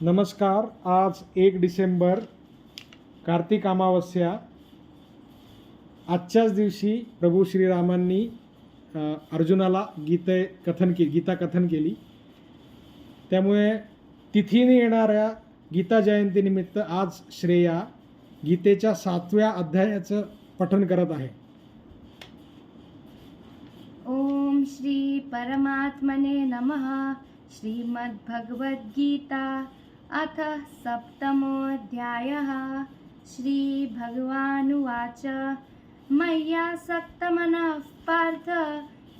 नमस्कार. आज 1 डिसेंबर कार्तिक अमावस्या. आजच्याच दिवशी प्रभू श्रीरामांनी अर्जुनाला गीता कथन केली. त्यामुळे तिथीने येणाऱ्या गीता जयंतीनिमित्त आज श्रेया गीतेच्या 7व्या अध्यायाचं पठण करत आहे. ओम श्री परमात्मने नमः. श्रीमद्भगवद्गीता अथ सप्तमोऽध्यायः. श्रीभगवानुवाच मय्यासक्तमनः पार्थ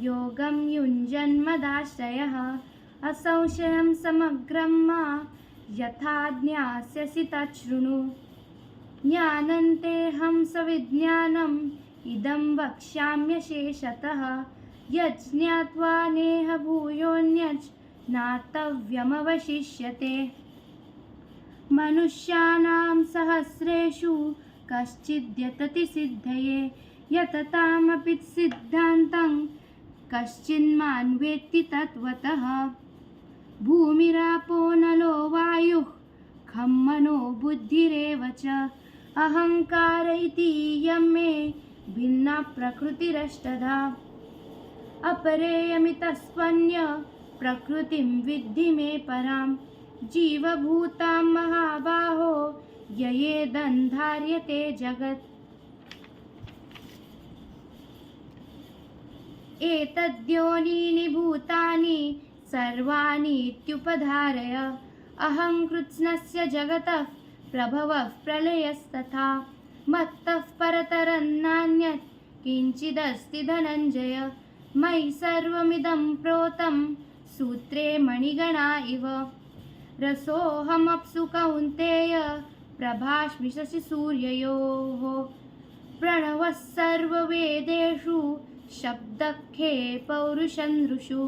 योगं युञ्जन्मदाश्रयः असंशयं समग्रं मा यथा ज्ञास्यसि तच्छृणु. ज्ञानन्तेऽहं सविज्ञानम् इदं वक्ष्याम्यशेषतः यज्ज्ञात्वा नेह भूयोऽन्यच् ज्ञातव्यमवशिष्यते. मनुष्याणां सहस्रेषु कश्चिद्यतति सिद्धये यततामपि सिद्धान्तं कश्चिन्मां वेत्ति तत्त्वतः. भूमिरापो नलो वायुः खं मनो बुद्धिरेव च अहंकार इति इयं मे भिन्ना प्रकृतिरष्टधा. अपरेयमितस्त्वन्य प्रकृतिं विद्धि मे परां जीवभूतां महाबाहो ययेदन्धार्यते जगत्. एतद्योनीनि भूतानि सर्वाणि इत्युपधारय अहं कृत्स्नस्य जगतः प्रभवः प्रलयस्तथा. मत्तः परतरं नान्यत् किञ्चिदस्ति धनञ्जय. मयि सर्वमिदं प्रोतं सूत्रे मणिगणा इव. रसोऽहमप्सु कौन्तेय प्रभास्मि शशिसूर्ययोः. प्रणवः सर्ववेदेषु शब्दखे पौरुषनृषु.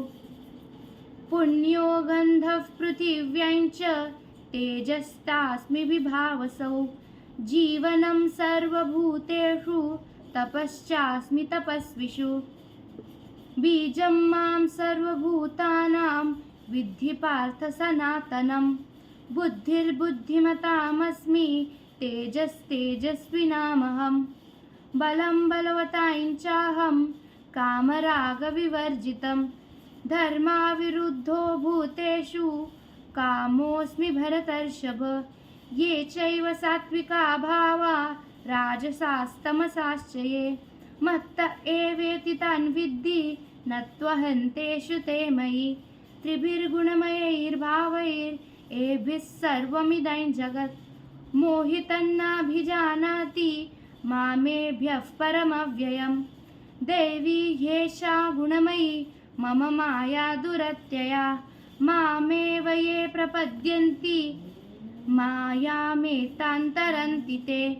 पुण्यो गन्धः पृथिव्यां च तेजस्तास्मि विभावसौ. जीवनं सर्वभूतेषु तपश्चास्मि तपस्विषु. बीजं मां सर्वभूतानां विद्धि पार्थ सनातनं. बुद्धिर्बुद्धिमतामस्मि तेजस्तेजस्विनामहं. बलं बलवतां चाहं कामरागविवर्जितं. धर्माविरुद्धो भूतेषु कामोऽस्मि भरतर्षभ. ये चैव सात्विका भावा राजसास्तमसाश्च ये मत्त एवेति तान् विद्धि न त्वहन्तेषु ते मयि. त्रिभिर्गुणमयैर्भावैरेभिः सर्वमिदं जगत् मोहितन्नाभिजानाति मामेभ्यः परमव्ययम्. देवी ह्येषा गुणमयी मम माया दुरत्यया. मामेव ये प्रपद्यन्ति मायामेतान्तरन्ति ते.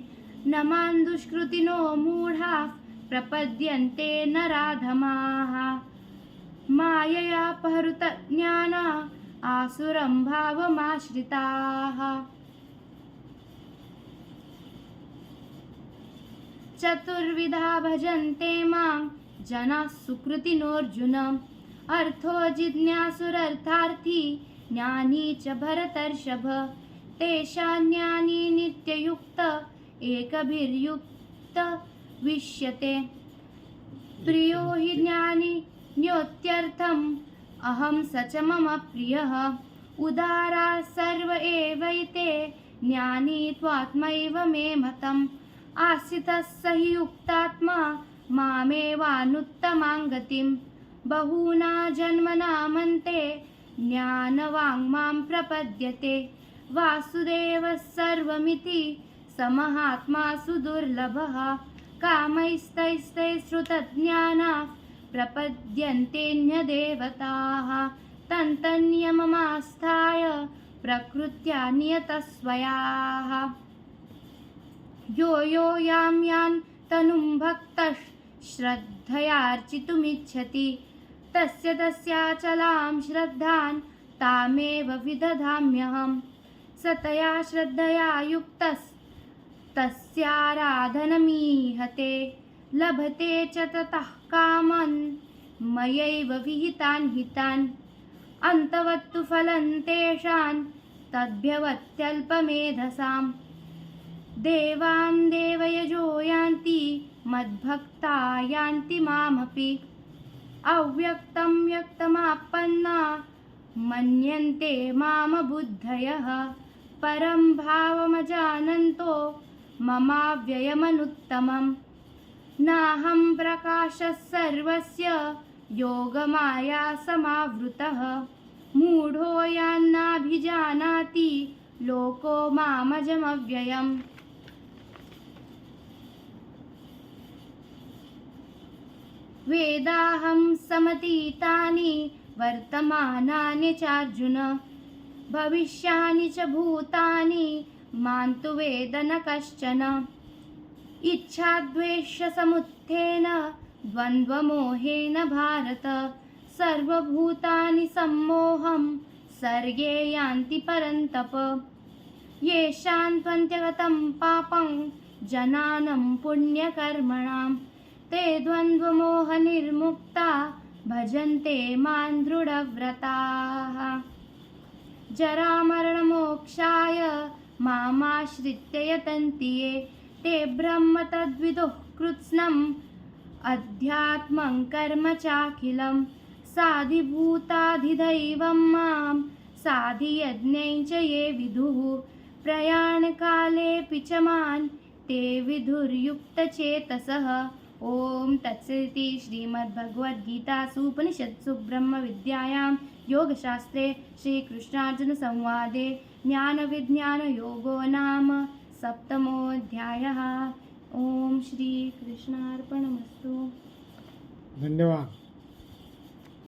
न मां दुष्कृतिनो मूढाः प्रपद्यन्ते नराधमाः. माययापहृतज्ञाना आसुरं भावमाश्रिताः. चतुर्विधा भजन्ते मां जनाः सुकृतिनोऽर्जुन. अर्थो जिज्ञासुरर्थार्थी ज्ञानी च भरतर्षभ. तेषां ज्ञानी नित्ययुक्त एकभिर्युक्त विष्यते. प्रियो हि ज्ञानी ज्ञोत्यर्थम् अहं स च मम प्रियः. उदारा सर्व एवैते ज्ञानी त्वात्मैव मे मतम्. आस्थितः स हि युक्तात्मा मामेवानुत्तमां गतिम्. बहूना जन्मनामन्ते ज्ञानवान् मां प्रपद्यते. वासुदेवः सर्वमिति स महात्मा सुदुर्लभः. कामैस्तैस्तैः श्रुतज्ञानाः प्रपद्यन्तेऽन्यदेवताः. तन्तन्नियममास्थाय प्रकृत्या नियतस्वयाः. यो यो यां यां तनुं भक्तः श्रद्धयार्चितुमिच्छति तस्य तस्याचलां श्रद्धां तामेव विदधाम्यहम्. सतया श्रद्धया युक्तस्तस्याराधनमीहते. लभते च ततः कामन् मयैव विहितान् हितान्. अन्तवत्तु फलं तेषां तद्भ्यवत्यल्पमेधसाम् देवान् देवयजो यान्ति मद्भक्ता यान्ति मामपि अव्यक्तं व्यक्तमापन्ना मन्यन्ते माम बुद्धयः परं भावमजानन्तो ममाव्ययमनुत्तमम् नाहं प्रकाशः सर्वस्य योगमाया समावृतः मूढो यान्नाभिजानाति लोको मामजमव्ययम् वेदाहं समतीतानि वर्तमानानि चार्जुन भविष्यानि च भूतानि मां तु वेद न कश्चन इच्छाद्वेषसमुत्थेन द्वन्द्वमोहेन भारत सर्वभूतानि सम्मोहं सर्गे यान्ति परन्तप येषां त्वन्त्यगतं पापं जनानं पुण्यकर्मणां ते द्वन्द्वमोहनिर्मुक्ता भजन्ते मां दृढव्रताः जरामरणमोक्षाय मामाश्रित्य यतन्ति ये ते ब्रह्म तद्विदुः कृत्स्नम् अध्यात्मं कर्म चाखिलं साधिभूताधिदैवं मां साधियज्ञं च ये विदुः प्रयाणकालेऽपि च मां ते विदुर्युक्तचेतसः ॐ तत्सदिति श्रीमद्भगवद्गीतासु उपनिषत्सु ब्रह्मविद्यायां योगशास्त्रे श्रीकृष्णार्जुनसंवादे ज्ञानविज्ञानयोगो नाम सप्तमोऽध्यायः। ॐ श्रीकृष्णार्पणमस्तु। धन्यवाद.